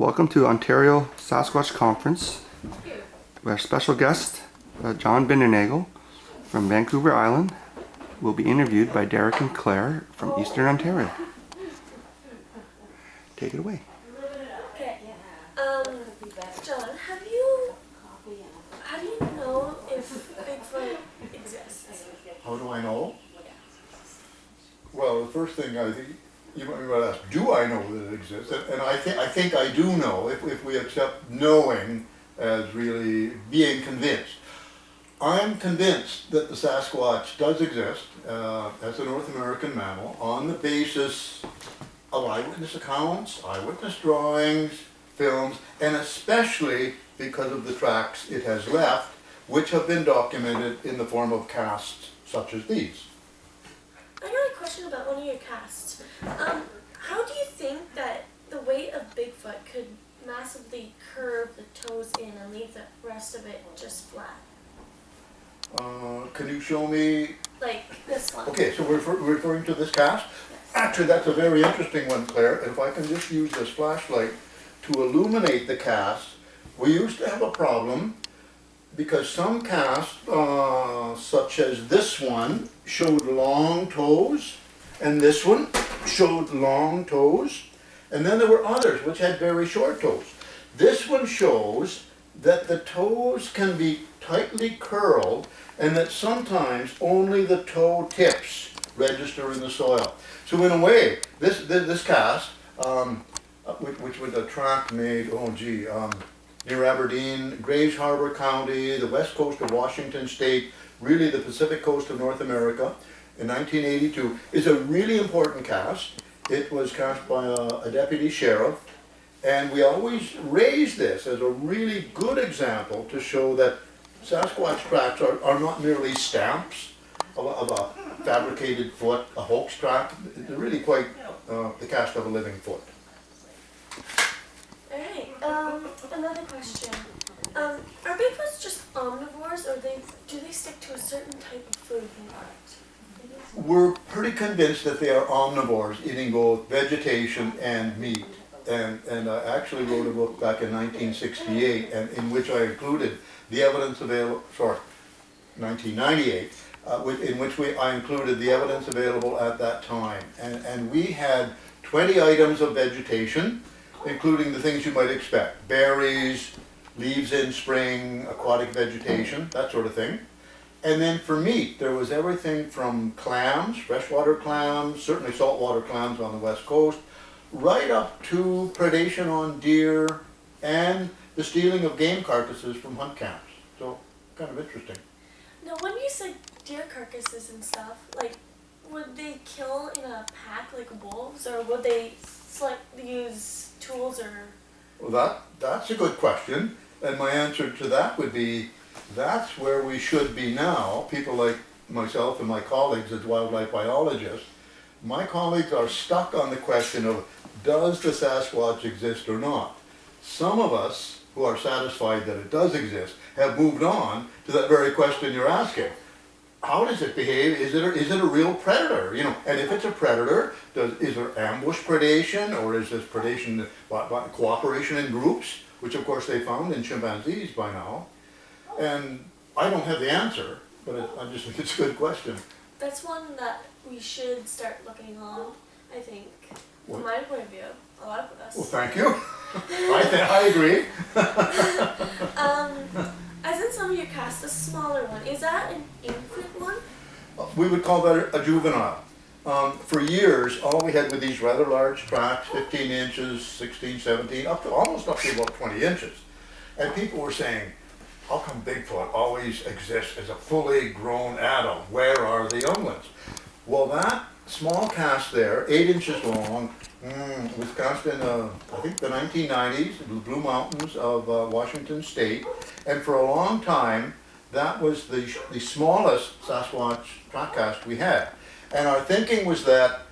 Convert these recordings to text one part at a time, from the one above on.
Welcome to Ontario Sasquatch Conference. Our special guest, John Bindernagel from Vancouver Island, will be interviewed by Derek and Claire from Eastern Ontario. Take it away. Okay. John, how do you know if Bigfoot exists? How do I know? Well, the first thing I think you might ask, do I know that it exists? And I think I do know if we accept knowing as really being convinced. I'm convinced that the Sasquatch does exist as a North American mammal on the basis of eyewitness accounts, eyewitness drawings, films, and especially because of the tracks it has left, which have been documented in the form of casts such as these. I got a question about one of your casts. How do you think that the weight of Bigfoot could massively curve the toes in and leave the rest of it just flat? Can you show me? Like this one. Okay, so we're referring to this cast? Yes. Actually, that's a very interesting one, Claire. If I can just use this flashlight to illuminate the cast, we used to have a problem because some casts, such as this one, showed long toes, and this one showed long toes, and then there were others which had very short toes. This one shows that the toes can be tightly curled and that sometimes only the toe tips register in the soil. So in a way, this cast, which was a track made, near Aberdeen, Grays Harbor County, the west coast of Washington State, really the Pacific coast of North America, in 1982, is a really important cast. It was cast by a deputy sheriff, and we always raise this as a really good example to show that Sasquatch tracks are not merely stamps of a fabricated foot, a hoax track. They're really quite the cast of a living foot. Alright, another question. Are Bigfoots just omnivores, or do they stick to a certain type of food and diet? We're pretty convinced that they are omnivores, eating both vegetation and meat. And I actually wrote a book back in 1968, and in which I included the evidence available, 1998, in which I included the evidence available at that time. And we had 20 items of vegetation, including the things you might expect: berries, leaves in spring, aquatic vegetation, that sort of thing. And then for meat, there was everything from clams, freshwater clams, certainly saltwater clams on the west coast, right up to predation on deer and the stealing of game carcasses from hunt camps. So, kind of interesting. Now, when you said deer carcasses and stuff, like, would they kill in a pack like wolves, or would they use tools or? Well, that's a good question, and my answer to that would be that's where we should be now. People like myself and my colleagues as wildlife biologists, my colleagues are stuck on the question of does the Sasquatch exist or not? Some of us who are satisfied that it does exist have moved on to that very question you're asking. How does it behave? Is it a real predator? And if it's a predator, is there ambush predation, or is this predation by cooperation in groups, which of course they found in chimpanzees by now? And I don't have the answer, but I just think it's a good question. That's one that we should start looking on, I think. From my point of view, a lot of us. Well, thank you. I agree. As in some of your casts, the smaller one, is that an infant one? We would call that a juvenile. For years, all we had were these rather large tracks, 15 inches, 16, 17, almost up to about 20 inches. And people were saying, how come Bigfoot always exists as a fully grown adult? Where are the young ones? Well, that small cast there, 8 inches long, was cast in, I think, the 1990s, in the Blue Mountains of Washington State. And for a long time, that was the smallest Sasquatch track cast we had. And our thinking was that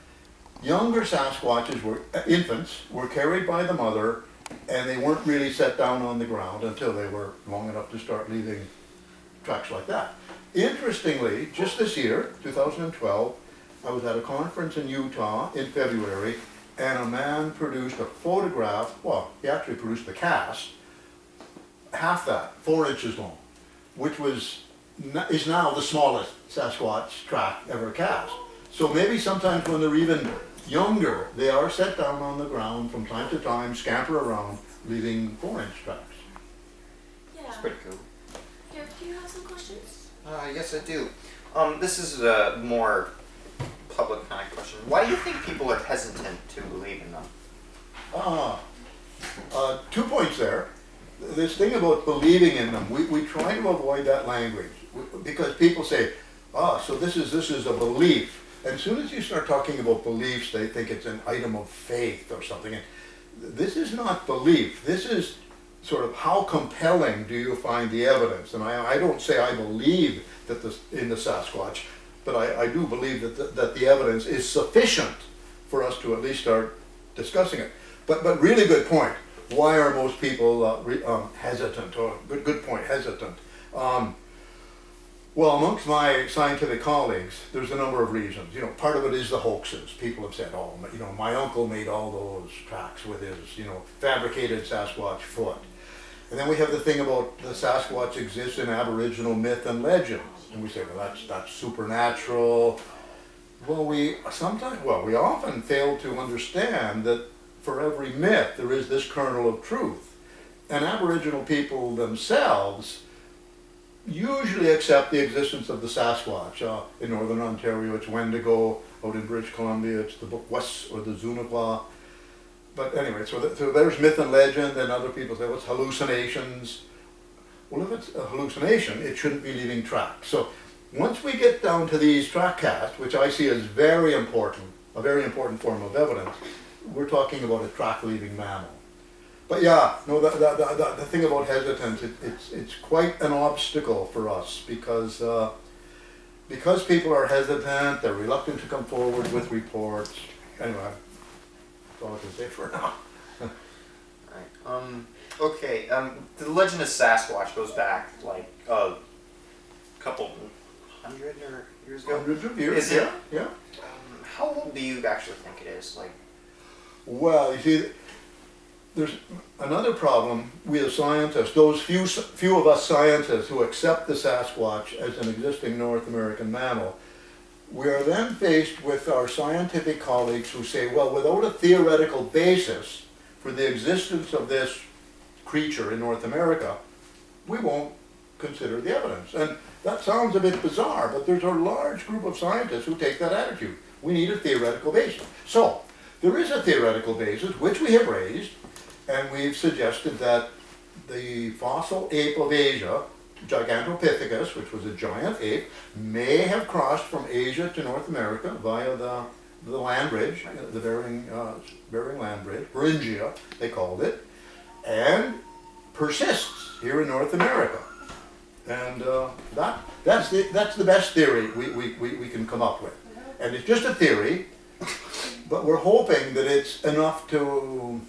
younger Sasquatches, infants, were carried by the mother, and they weren't really set down on the ground until they were long enough to start leaving tracks like that. Interestingly, just this year, 2012, I was at a conference in Utah in February, and a man produced a photograph, well, he actually produced the cast, half that, 4 inches long, which is now the smallest Sasquatch track ever cast. So maybe sometimes when they're even younger, they are set down on the ground from time to time, scamper around, leaving 4-inch tracks. Yeah. It's pretty cool. Derek, do you have some questions? Yes, I do. This is a more public kind of question. Why do you think people are hesitant to believe in them? 2 points there. This thing about believing in them, we try to avoid that language because people say, so this is a belief. And as soon as you start talking about beliefs, they think it's an item of faith or something. And this is not belief. This is sort of how compelling do you find the evidence. And I don't say I believe that in the Sasquatch, but I do believe that the evidence is sufficient for us to at least start discussing it. But really good point. Why are most people hesitant? Or good point, hesitant. Well, amongst my scientific colleagues, there's a number of reasons. Part of it is the hoaxes. People have said, my uncle made all those tracks with his, fabricated Sasquatch foot. And then we have the thing about the Sasquatch exists in Aboriginal myth and legend. And we say, well, that's supernatural. Well, we often fail to understand that for every myth, there is this kernel of truth. And Aboriginal people themselves usually accept the existence of the Sasquatch. In Northern Ontario, it's Wendigo. Out in British Columbia, it's the Bukwas or the Zunagwa. But anyway, so there's myth and legend, and other people say, well, it's hallucinations. Well, if it's a hallucination, it shouldn't be leaving tracks. So once we get down to these track casts, which I see as very important, a very important form of evidence, we're talking about a track-leaving mammal. But yeah, no, the thing about hesitance, it's quite an obstacle for us because people are hesitant, they're reluctant to come forward with reports. Anyway, that's all I can say for now. Right. Okay. The legend of Sasquatch goes back like a couple hundred or years ago. Hundreds of years. Yeah. How old do you actually think it is? Well, you see, there's another problem. We as scientists, those few of us scientists who accept the Sasquatch as an existing North American mammal, we are then faced with our scientific colleagues who say, well, without a theoretical basis for the existence of this creature in North America, we won't consider the evidence. And that sounds a bit bizarre, but there's a large group of scientists who take that attitude. We need a theoretical basis. So, there is a theoretical basis, which we have raised, and we've suggested that the fossil ape of Asia, Gigantopithecus, which was a giant ape, may have crossed from Asia to North America via the land bridge, the Bering land bridge, Beringia, they called it, and persists here in North America. And that's the best theory we can come up with. And it's just a theory, but we're hoping that it's enough to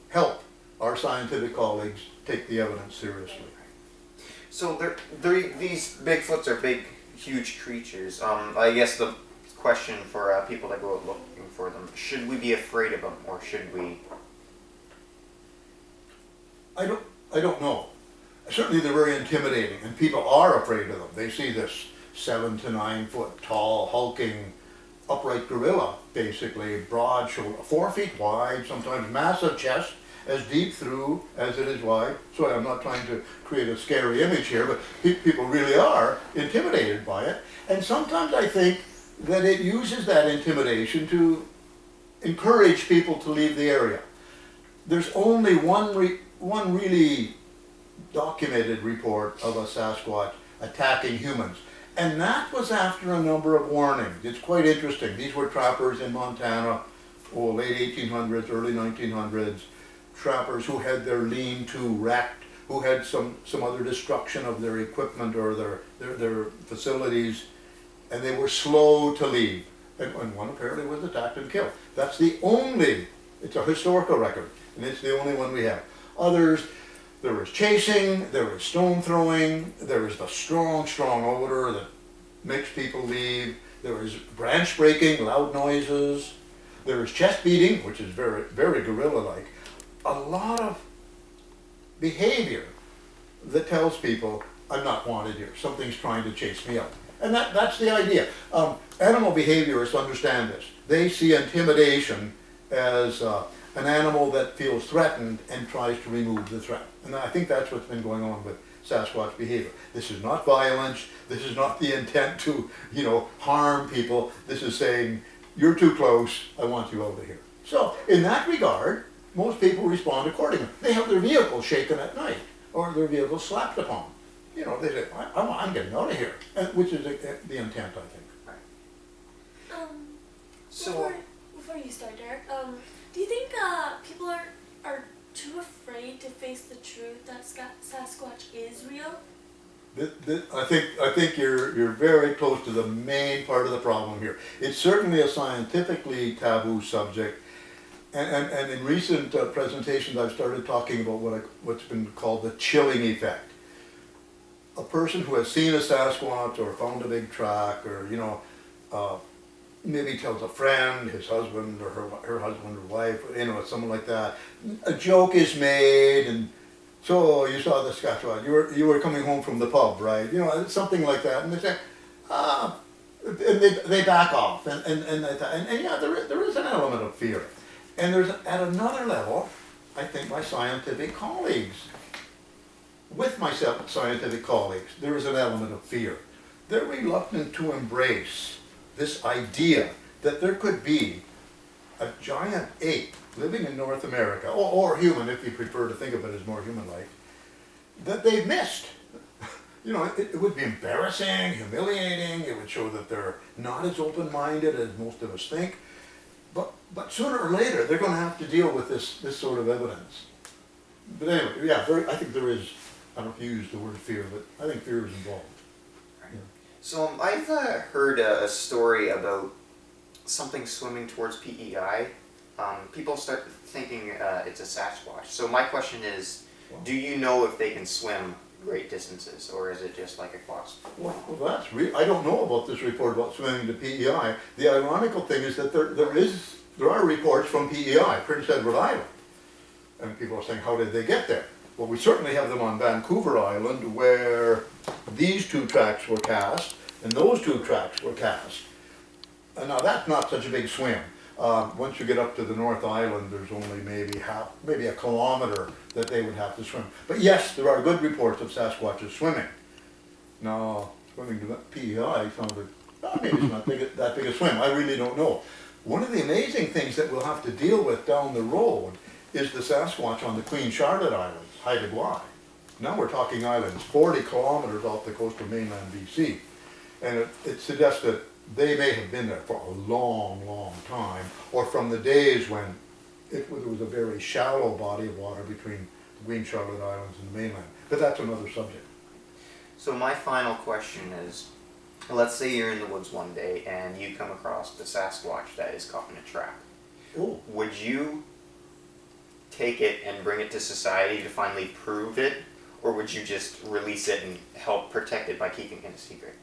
help our scientific colleagues take the evidence seriously. So these Bigfoots are big, huge creatures. I guess the question for people that go out looking for them, should we be afraid of them or should we? I don't know. Certainly they're very intimidating and people are afraid of them. They see this 7 to 9 foot tall, hulking, upright gorilla, basically, broad shoulder, 4 feet wide, sometimes massive chest, as deep through as it is wide. Sorry, I'm not trying to create a scary image here, but people really are intimidated by it. And sometimes I think that it uses that intimidation to encourage people to leave the area. There's only one really documented report of a Sasquatch attacking humans. And that was after a number of warnings. It's quite interesting. These were trappers in Montana, late 1800s, early 1900s, trappers who had their lean-to wrecked, who had some other destruction of their equipment or their facilities, and they were slow to leave. And one apparently was attacked and killed. That's the only, it's a historical record, and it's the only one we have. Others, there was chasing, there was stone throwing, there was the strong odor that makes people leave, there was branch breaking, loud noises. There's chest beating, which is very, very gorilla-like. A lot of behavior that tells people, I'm not wanted here, something's trying to chase me out. And that's the idea. Animal behaviorists understand this. They see intimidation as an animal that feels threatened and tries to remove the threat. And I think that's what's been going on with Sasquatch behavior. This is not violence. This is not the intent to, harm people. This is saying, you're too close, I want you over here. So, in that regard, most people respond accordingly. They have their vehicle shaken at night, or their vehicle slapped upon. They say, I'm getting out of here, which is the intent, I think. So before you start, Derek, do you think people are too afraid to face the truth that Sasquatch is real? I think you're very close to the main part of the problem here. It's certainly a scientifically taboo subject, and in recent presentations I've started talking about what's been called the chilling effect. A person who has seen a Sasquatch or found a big track, or maybe tells a friend, his husband or her husband or wife, someone like that. A joke is made, and so you saw the Sasquatch. You were coming home from the pub, right? Something like that, and they say, and they back off, and yeah, there is an element of fear, and there's at another level, I think my scientific colleagues. With my scientific colleagues, there is an element of fear. They're reluctant to embrace this idea that there could be a giant ape living in North America, or human, if you prefer to think of it as more human-like, that they've missed. It would be embarrassing, humiliating. It would show that they're not as open-minded as most of us think. But sooner or later, they're going to have to deal with this sort of evidence. But anyway, yeah, I think there is. I don't know if you use the word fear, but I think fear is involved. Yeah. So I've heard a story about something swimming towards PEI. People start thinking it's a Sasquatch. So my question is, do you know if they can swim great distances, or is it just like a fox? Well, that's I don't know about this report about swimming to PEI. The ironical thing is that there are reports from PEI, Prince Edward Island, and people are saying, how did they get there? Well, we certainly have them on Vancouver Island, where these two tracks were cast, and those two tracks were cast. And now that's not such a big swim. Once you get up to the North Island, there's only maybe a kilometer that they would have to swim. But yes, there are good reports of Sasquatches swimming. Now, swimming to PEI sounded, maybe it's not that big a swim. I really don't know. One of the amazing things that we'll have to deal with down the road is the Sasquatch on the Queen Charlotte Islands, Haida Gwaii. Now we're talking islands 40 kilometers off the coast of mainland BC. And it suggests that they may have been there for a long, long time, or from the days when there was a very shallow body of water between the Queen Charlotte Islands and the mainland. But that's another subject. So my final question is, let's say you're in the woods one day and you come across the Sasquatch that is caught in a trap. Oh. Would you take it and bring it to society to finally prove it, or would you just release it and help protect it by keeping it a secret?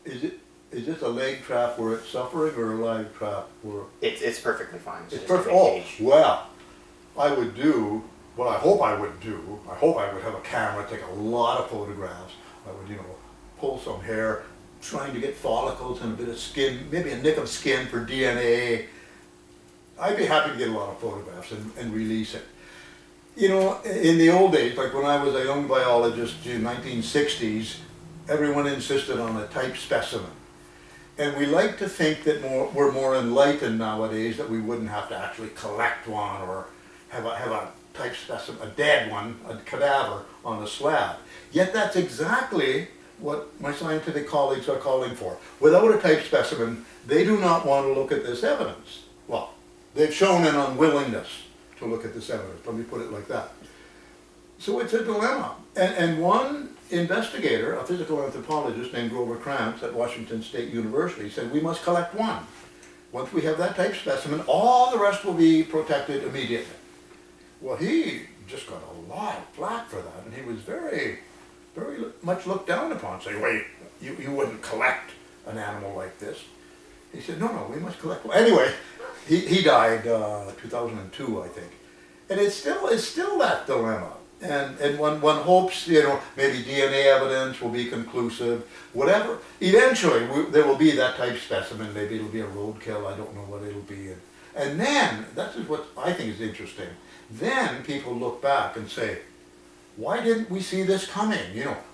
Is this a leg trap where it's suffering, or a live trap where It's perfectly fine. it's perfect? Oh, well, I would do what I hope I would do. I hope I would have a camera, take a lot of photographs. I would, pull some hair, trying to get follicles and a bit of skin, maybe a nick of skin for DNA. I'd be happy to get a lot of photographs and release it. In the old days, like when I was a young biologist in the 1960s, everyone insisted on a type specimen. And we like to think that we're more enlightened nowadays, that we wouldn't have to actually collect one or have a type specimen, a dead one, a cadaver on a slab. Yet that's exactly what my scientific colleagues are calling for. Without a type specimen, they do not want to look at this evidence. Well, they've shown an unwillingness to look at this evidence, let me put it like that. So it's a dilemma. And one investigator, a physical anthropologist named Grover Krantz at Washington State University, said we must collect one. Once we have that type specimen, all the rest will be protected immediately. Well, he just got a lot of flack for that, and he was very, very much looked down upon, saying, wait, you wouldn't collect an animal like this. He said, no, we must collect one. Anyway, he died 2002, I think. And it's still that dilemma. And one hopes, maybe DNA evidence will be conclusive, whatever. Eventually, there will be that type specimen. Maybe it'll be a roadkill. I don't know what it'll be. And then, that is what I think is interesting. Then people look back and say, why didn't we see this coming?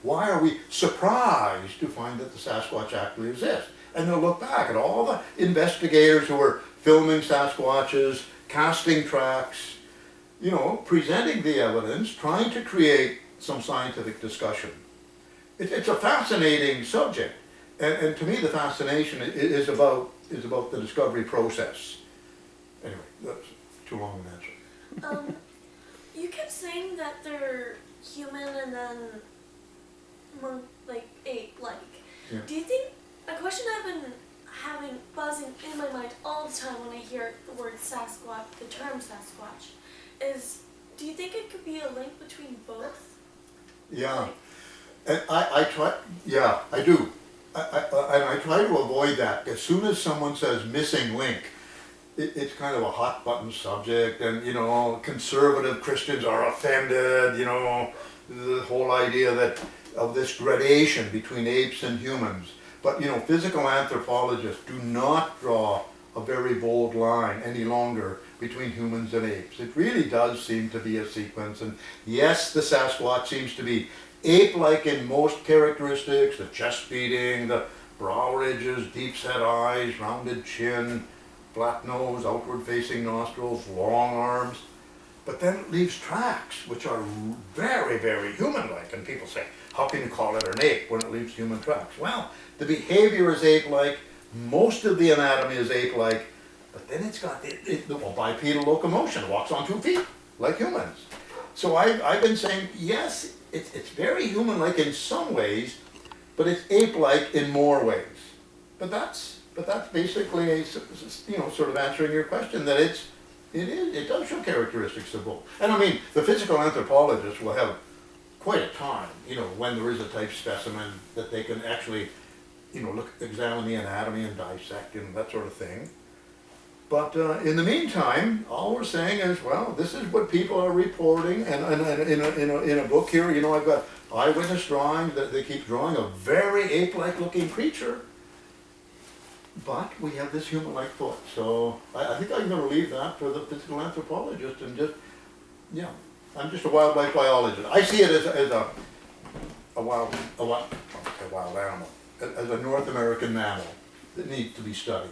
Why are we surprised to find that the Sasquatch actually exists? And they'll look back at all the investigators who were filming Sasquatches, casting tracks, presenting the evidence, trying to create some scientific discussion. It's a fascinating subject, and to me the fascination is about the discovery process. Anyway, that's too long an answer. You kept saying that they're human and then ape-like. Yeah. Do you think, a question I've been having buzzing in my mind all the time when I hear the word Sasquatch, the term Sasquatch, is, do you think it could be a link between both? Yeah, and I try. Yeah, I do. I try to avoid that. As soon as someone says missing link, it's kind of a hot button subject, and conservative Christians are offended. The whole idea of this gradation between apes and humans. But physical anthropologists do not draw a very bold line any longer between humans and apes. It really does seem to be a sequence, and yes, the Sasquatch seems to be ape-like in most characteristics, the chest beating, the brow ridges, deep-set eyes, rounded chin, flat nose, outward-facing nostrils, long arms, but then it leaves tracks which are very, very human-like, and people say, how can you call it an ape when it leaves human tracks? Well, the behavior is ape-like, most of the anatomy is ape-like, but then it's got the bipedal locomotion. It walks on 2 feet, like humans. So I've been saying, yes, it's very human-like in some ways, but it's ape-like in more ways. But that's basically sort of answering your question, that it does show characteristics of both. And I mean, the physical anthropologists will have quite a time, when there is a type specimen that they can actually, examine the anatomy and dissect and that sort of thing. But in the meantime, all we're saying is, well, this is what people are reporting, and in a book here, I've got eyewitness drawings that they keep drawing a very ape-like looking creature, but we have this human-like foot. So I think I'm going to leave that for the physical anthropologist, and I'm just a wildlife biologist. I see it as a wild animal, as a North American mammal that needs to be studied.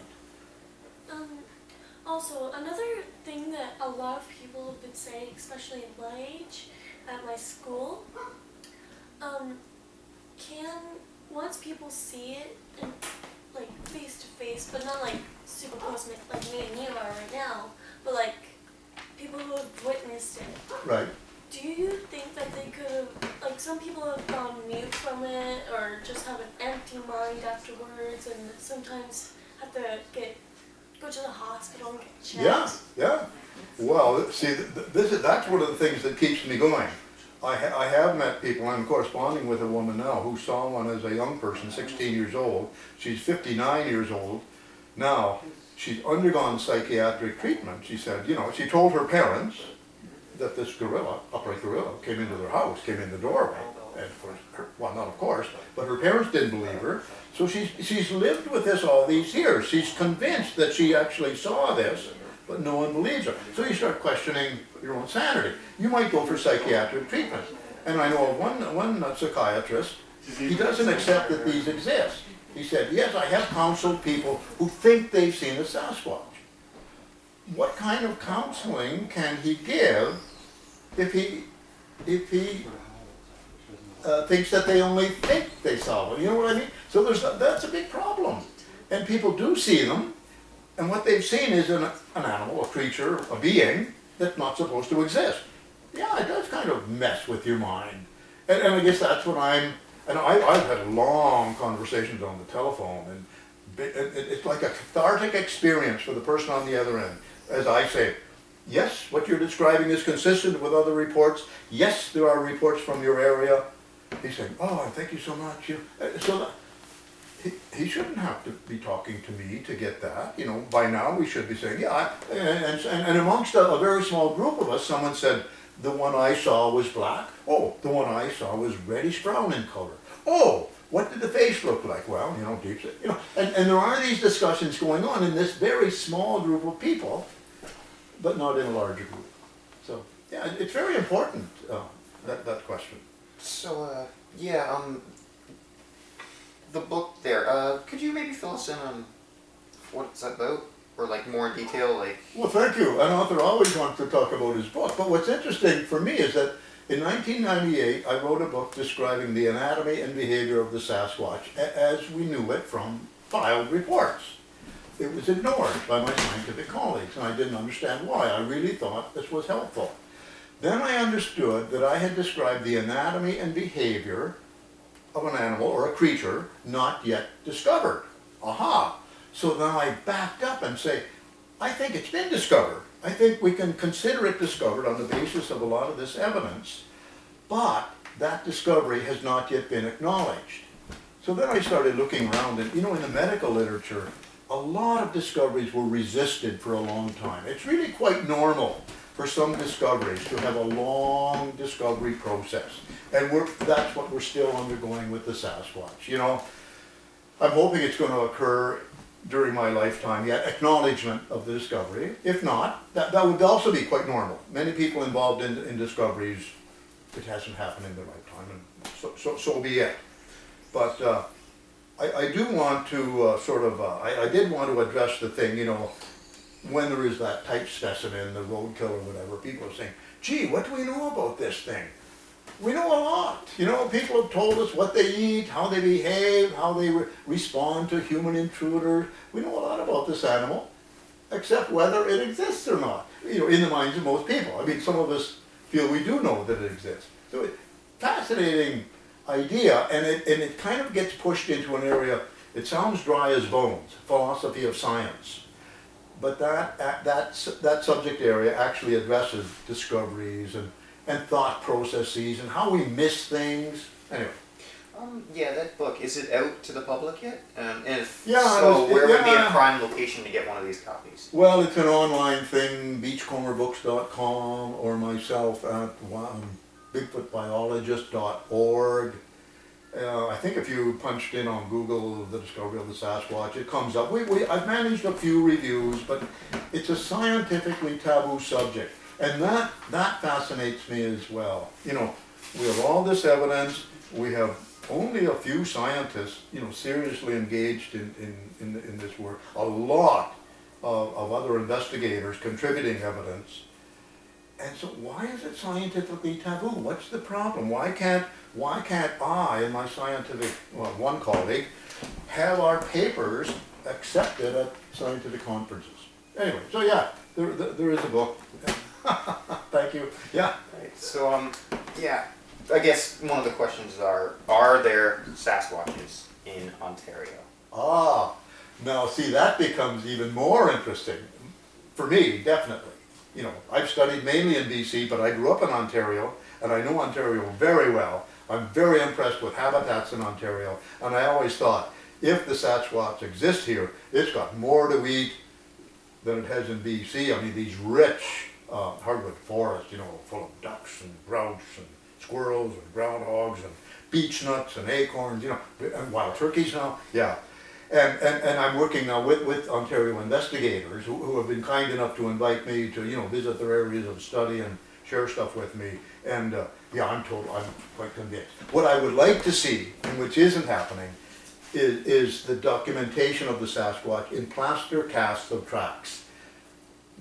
Also, another thing that a lot of people have been saying, especially in my age, at my school, once people see it in, face to face, but not super close like me and you are right now, but people who have witnessed it. Right. Do you think that they could have, some people have gone mute from it, or just have an empty mind afterwards, and sometimes have to go to the hospital and get checked? Yeah. Well, see, that's one of the things that keeps me going. I have met people, I'm corresponding with a woman now who saw one as a young person, 16 years old. She's 59 years old now. She's undergone psychiatric treatment. She said, she told her parents that this upright gorilla, came into their house, came in the doorway. And of course, not of course, but her parents didn't believe her. So she's lived with this all these years. She's convinced that she actually saw this, but no one believes her. So you start questioning your own sanity. You might go for psychiatric treatment. And I know of one psychiatrist, he doesn't accept that these exist. He said, yes, I have counseled people who think they've seen a Sasquatch. What kind of counseling can he give if he thinks that they only think they saw one? You know what I mean? So that's a big problem. And people do see them, and what they've seen is an animal, a creature, a being that's not supposed to exist. Yeah, it does kind of mess with your mind. And I guess that's what I've had long conversations on the telephone, and it's like a cathartic experience for the person on the other end. As I say, yes, what you're describing is consistent with other reports. Yes, there are reports from your area. He's saying, oh, thank you so much. he shouldn't have to be talking to me to get that. You know, by now we should be saying, yeah. And amongst a very small group of us, someone said, the one I saw was black. Oh, the one I saw was reddish brown in color. Oh, what did the face look like? Well, you know, deep, you know, and there are these discussions going on in this very small group of people, but not in a larger group. So, yeah, it's very important, that question. So, yeah, the book there, could you maybe fill us in on what it's about? Or like more detail, like... Well, thank you. An author always wants to talk about his book. But what's interesting for me is that in 1998, I wrote a book describing the anatomy and behavior of the Sasquatch as we knew it from filed reports. It was ignored by my scientific colleagues, and I didn't understand why. I really thought this was helpful. Then I understood that I had described the anatomy and behavior of an animal or a creature not yet discovered. Aha! So then I backed up and say, I think it's been discovered. I think we can consider it discovered on the basis of a lot of this evidence, but that discovery has not yet been acknowledged. So then I started looking around, and you know, in the medical literature, a lot of discoveries were resisted for a long time. It's really quite normal for some discoveries to have a long discovery process. And that's what we're still undergoing with the Sasquatch. You know, I'm hoping it's going to occur during my lifetime, yet acknowledgement of the discovery. If not, that would also be quite normal. Many people involved in discoveries, it hasn't happened in their lifetime, and so be it. But I do want to I did want to address the thing, you know, when there is that type specimen, the roadkill or whatever, people are saying, gee, what do we know about this thing? We know a lot. You know, people have told us what they eat, how they behave, how they respond to human intruders. We know a lot about this animal, except whether it exists or not, you know, in the minds of most people. I mean, some of us feel we do know that it exists. So it's a fascinating idea, and it kind of gets pushed into an area, it sounds dry as bones, philosophy of science. But that subject area actually addresses discoveries and thought processes and how we miss things. Anyway. Yeah, that book, is it out to the public yet? And if Yeah, so, where would be a prime location to get one of these copies? Well, it's an online thing, beachcomberbooks.com, or myself at bigfootbiologist.org. I think if you punched in on Google the Discovery of the Sasquatch, it comes up. I've managed a few reviews, but it's a scientifically taboo subject. And that fascinates me as well. You know, we have all this evidence. We have only a few scientists, you know, seriously engaged in this work. A lot of other investigators contributing evidence. And so why is it scientifically taboo? What's the problem? Why can't I and my scientific, well, one colleague, have our papers accepted at scientific conferences? Anyway, so yeah, there is a book. Thank you. Yeah. Right. So, yeah, I guess one of the questions are there Sasquatches in Ontario? Ah, now see, that becomes even more interesting. For me, definitely. You know, I've studied mainly in BC, but I grew up in Ontario, and I know Ontario very well. I'm very impressed with habitats in Ontario, and I always thought, if the Sasquatch exists here, it's got more to eat than it has in BC. I mean, these rich hardwood forests, you know, full of ducks and grouse and squirrels and groundhogs and beech nuts and acorns, you know, and wild turkeys now, yeah. And I'm working now with Ontario investigators who have been kind enough to invite me to, you know, visit their areas of study and share stuff with me. And yeah, I'm quite convinced. What I would like to see, and which isn't happening, is the documentation of the Sasquatch in plaster casts of tracks.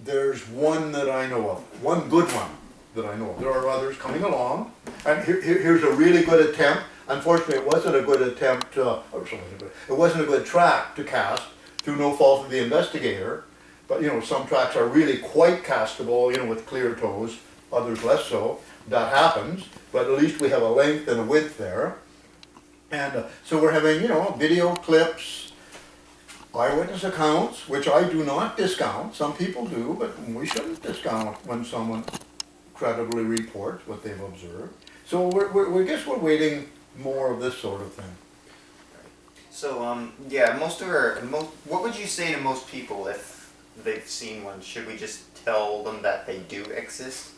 There's one that I know of, one good one that I know of. There are others coming along, and here's a really good attempt. Unfortunately, it wasn't a good attempt, it wasn't a good track to cast through no fault of the investigator. But you know, some tracks are really quite castable, you know, with clear toes, others less so. That happens, but at least we have a length and a width there. And so we're having, you know, video clips, eyewitness accounts, which I do not discount. Some people do, but we shouldn't discount when someone credibly reports what they've observed. So I guess we're waiting more of this sort of thing. So what would you say to most people if they've seen one? Should we just tell them that they do exist?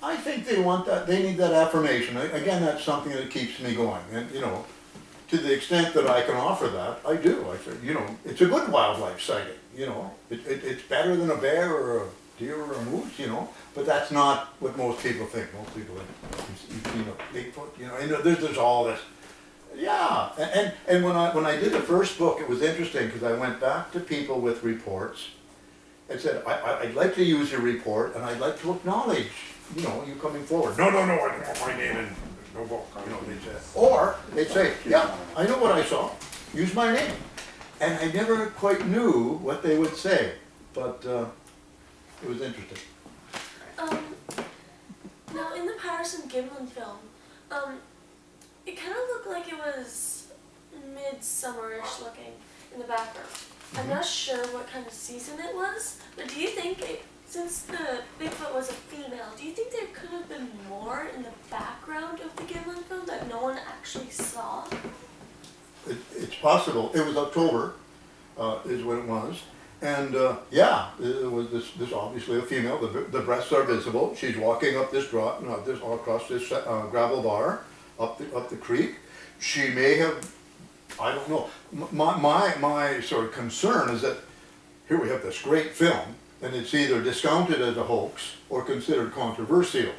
I think they want that, they need that affirmation. Again, that's something that keeps me going. And, you know, to the extent that I can offer that, I do. I say, you know, it's a good wildlife sighting, you know. It's better than a bear or a deer or a moose, you know. But that's not what most people think. Most people think, you've seen a Bigfoot, you know. And there's all this. Yeah, and when I did the first book, it was interesting because I went back to people with reports and said, I'd like to use your report and I'd like to acknowledge, you know, you coming forward. No, I don't want my name in no book, you know, they said. Or they'd say, yeah, I know what I saw, use my name. And I never quite knew what they would say, but it was interesting. Now in the Patterson-Gimlin film, it kind of looked like it was midsummer-ish looking in the background. I'm not sure what kind of season it was, but do you think, since the Bigfoot was a female, do you think there could have been more in the background of the Gimlin film that no one actually saw? It's possible. It was October, is when it was. And yeah, it was this obviously a female. The breasts are visible. She's walking up this across this gravel bar. Up the creek. She may have, I don't know. My sort of concern is that here we have this great film, and it's either discounted as a hoax or considered controversial.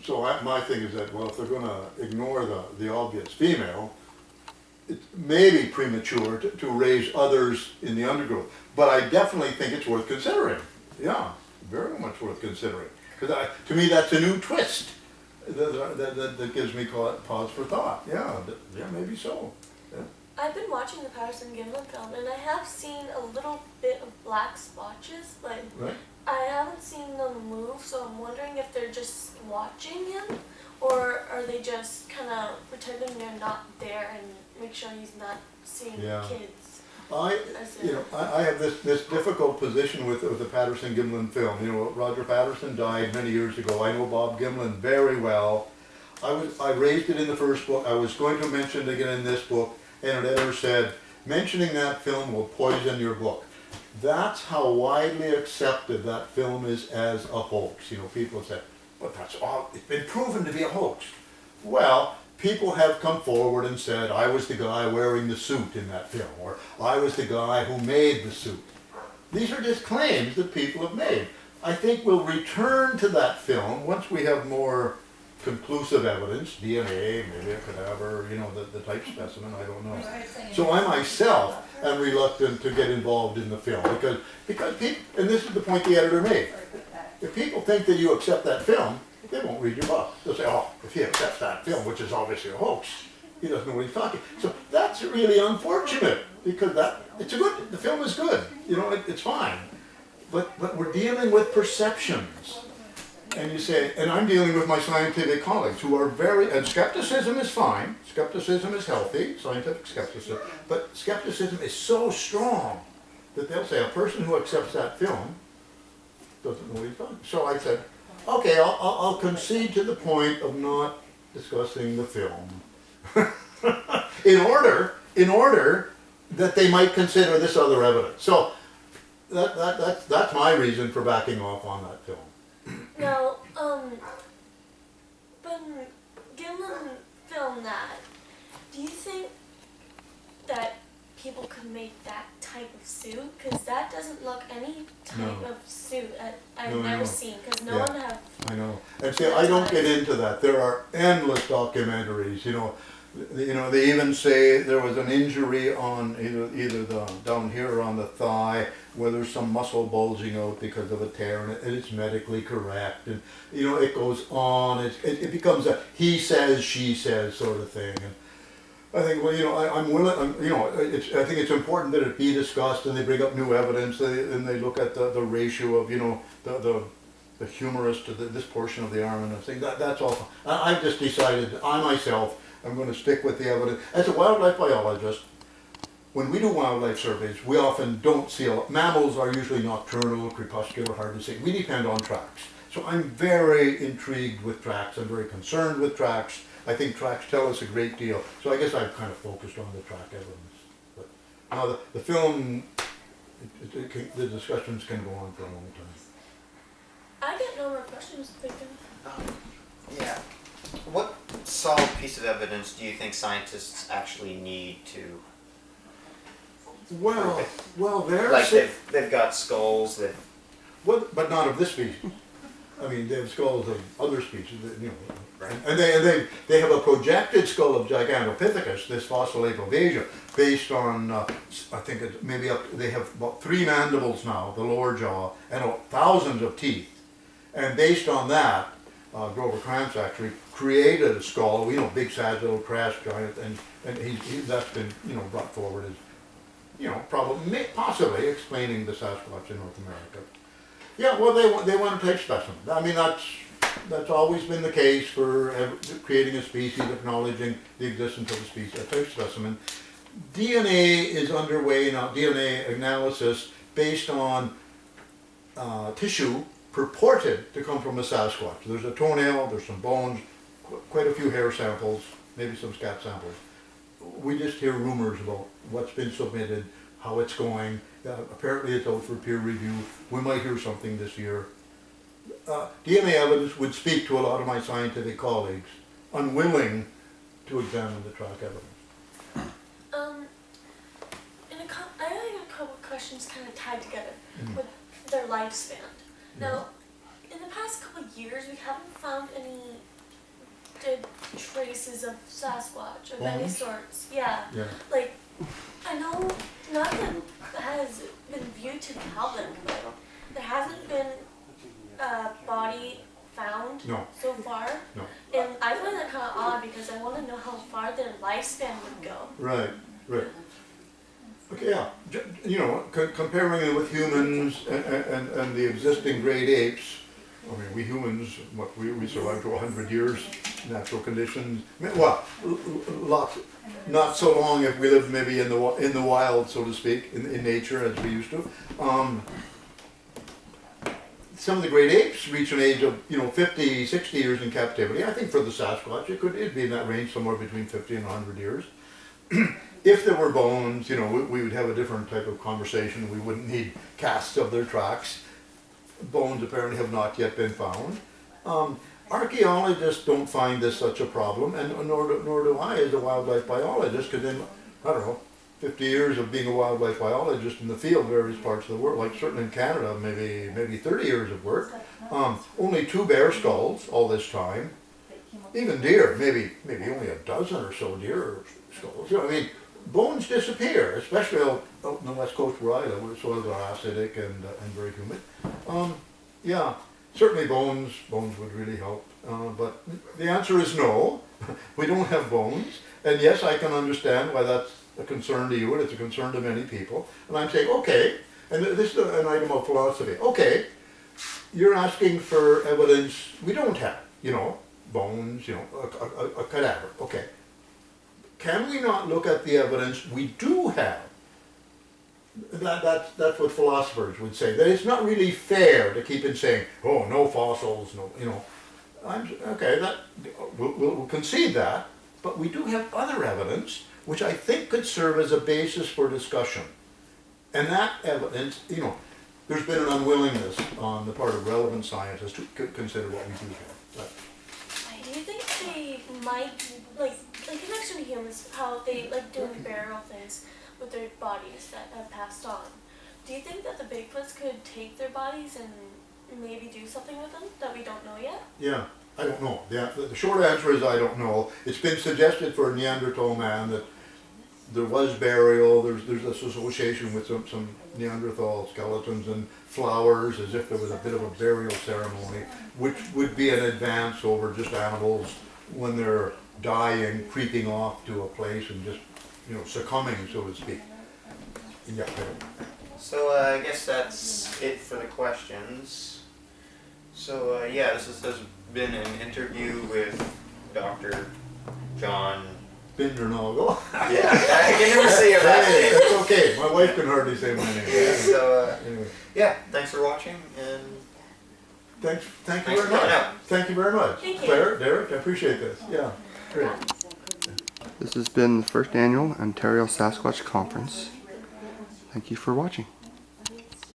So my thing is that, well, if they're going to ignore the obvious female, it may be premature to raise others in the undergrowth. But I definitely think it's worth considering. Yeah, very much worth considering. Because to me, that's a new twist. That gives me pause for thought. Yeah, maybe so. Yeah. I've been watching the Patterson-Gimlin film, and I have seen a little bit of black splotches, but Right. I haven't seen them move, so I'm wondering if they're just watching him, or are they just kind of pretending they're not there and make sure he's not seeing Yeah. kids. I have this difficult position with the Patterson-Gimlin film. You know, Roger Patterson died many years ago. I know Bob Gimlin very well. I raised it in the first book. I was going to mention it again in this book, and an editor said, mentioning that film will poison your book. That's how widely accepted that film is as a hoax. You know, people say, but that's all, it's been proven to be a hoax. Well, people have come forward and said, I was the guy wearing the suit in that film, or I was the guy who made the suit. These are just claims that people have made. I think we'll return to that film once we have more conclusive evidence, DNA, maybe a cadaver, you know, the type specimen, I don't know. So I myself am reluctant to get involved in the film because people, and this is the point the editor made, if people think that you accept that film, they won't read your book. They'll say, oh, if he accepts that film, which is obviously a hoax, he doesn't know what he's talking. So that's really unfortunate because the film is good, you know, it's fine. But we're dealing with perceptions. And you say, and I'm dealing with my scientific colleagues who are and skepticism is fine, skepticism is healthy, scientific skepticism, but skepticism is so strong that they'll say a person who accepts that film doesn't know what he's talking. So I said, okay, I'll concede to the point of not discussing the film in order that they might consider this other evidence. So that's my reason for backing off on that film. Now, when Gimlin filmed that, do you think that people could make that type of suit? Because that doesn't look any type of suit I've never seen, because no one have. I know. And see, I don't get into that. There are endless documentaries, you know. They even say there was an injury on either down here or on the thigh where there's some muscle bulging out because of a tear, and it's medically correct, and you know it goes on. It becomes a he says, she says sort of thing. And I think, well, you know, I'm willing. You know, I think it's important that it be discussed, and they bring up new evidence, and they look at the ratio of, you know, the humerus to this portion of the arm, and I think that's all. I've just decided I myself. I'm going to stick with the evidence. As a wildlife biologist, when we do wildlife surveys, we often don't see mammals are usually nocturnal, crepuscular, hard to see. We depend on tracks. So I'm very intrigued with tracks. I'm very concerned with tracks. I think tracks tell us a great deal. So I guess I've kind of focused on the track evidence. But now the film, the discussions can go on for a long time. I get no more questions, Bacon. Yeah. What solid piece of evidence do you think scientists actually need to? Well, there's Like they've got skulls that. well, but not of this species. I mean, they have skulls of other species, you know, Right. and they have a projected skull of Gigantopithecus, this fossil ape of Asia, based on I think it's maybe they have about 3 mandibles now, the lower jaw, and thousands of teeth, and based on that, Grover Krantz actually created a skull, you know, big sagittal crest giant, and that's been, you know, brought forward as, you know, probably possibly explaining the Sasquatch in North America. Yeah, well, they want to take specimen. I mean, that's always been the case for creating a species, acknowledging the existence of a species, a type specimen. DNA is underway now, DNA analysis based on tissue purported to come from a Sasquatch. There's a toenail, there's some bones, quite a few hair samples, maybe some scat samples. We just hear rumors about what's been submitted, how it's going. Apparently it's out for peer review. We might hear something this year. DNA evidence would speak to a lot of my scientific colleagues, unwilling to examine the track evidence. I have a couple questions kind of tied together with their lifespan. Now, in the past couple of years, we haven't found any dead traces of Sasquatch of any Bones? sorts. Yeah. Yeah. Like, I know nothing has been viewed to the public. Like, there hasn't been a body found No. so far. No. And I find that kind of odd because I want to know how far their lifespan would go. Right, right. Okay, yeah. You know, comparing it with humans and the existing great apes, I mean, we humans, we survived to 100 years, natural conditions. Well, lots, not so long if we lived maybe in the wild, so to speak, in nature as we used to. Some of the great apes reach an age of, you know, 50, 60 years in captivity. I think for the Sasquatch, it'd be in that range, somewhere between 50 and 100 years. If there were bones, you know, we would have a different type of conversation. We wouldn't need casts of their tracks. Bones apparently have not yet been found. Archaeologists don't find this such a problem, and nor do I as a wildlife biologist, because in, I don't know, 50 years of being a wildlife biologist in the field, various parts of the world, like certainly in Canada, maybe 30 years of work. Only 2 bear skulls all this time. Even deer, maybe only a dozen or so deer skulls. You know, I mean, bones disappear, especially out in the west coast where I live, where soils are acidic and very humid. Yeah, certainly bones would really help. But the answer is no. We don't have bones. And yes, I can understand why that's a concern to you, and it's a concern to many people. And I'm saying, okay, and this is an item of philosophy. Okay, you're asking for evidence we don't have, you know, bones, you know, a cadaver. Okay. Can we not look at the evidence we do have? That's what philosophers would say. That it's not really fair to keep in saying, oh, no fossils, no, you know. Okay, we'll concede that, but we do have other evidence which I think could serve as a basis for discussion. And that evidence, you know, there's been an unwillingness on the part of relevant scientists to consider what we do have. Do you think they might, like in next to humans, how they like doing burial things with their bodies that have passed on? Do you think that the Bigfoots could take their bodies and maybe do something with them that we don't know yet? Yeah, I don't know. The short answer is I don't know. It's been suggested for a Neanderthal man that there was burial, there's this association with some Neanderthal skeletons and flowers, as if there was a bit of a burial ceremony, which would be an advance over just animals when they're dying, creeping off to a place and just, you know, succumbing, so to speak. Yeah, I don't know. So I guess that's it for the questions. So yeah, this has been an interview with Dr. John Bindernagel. Yeah, I can never say your last Hey, name. that's okay. My wife can hardly say my name. So Anyway, yeah, thanks for watching, and thank you Thanks very for coming much. out. Thank you very much. Thank you. Claire, Derek, I appreciate this. Yeah. Great. This has been the first annual Ontario Sasquatch Conference. Thank you for watching.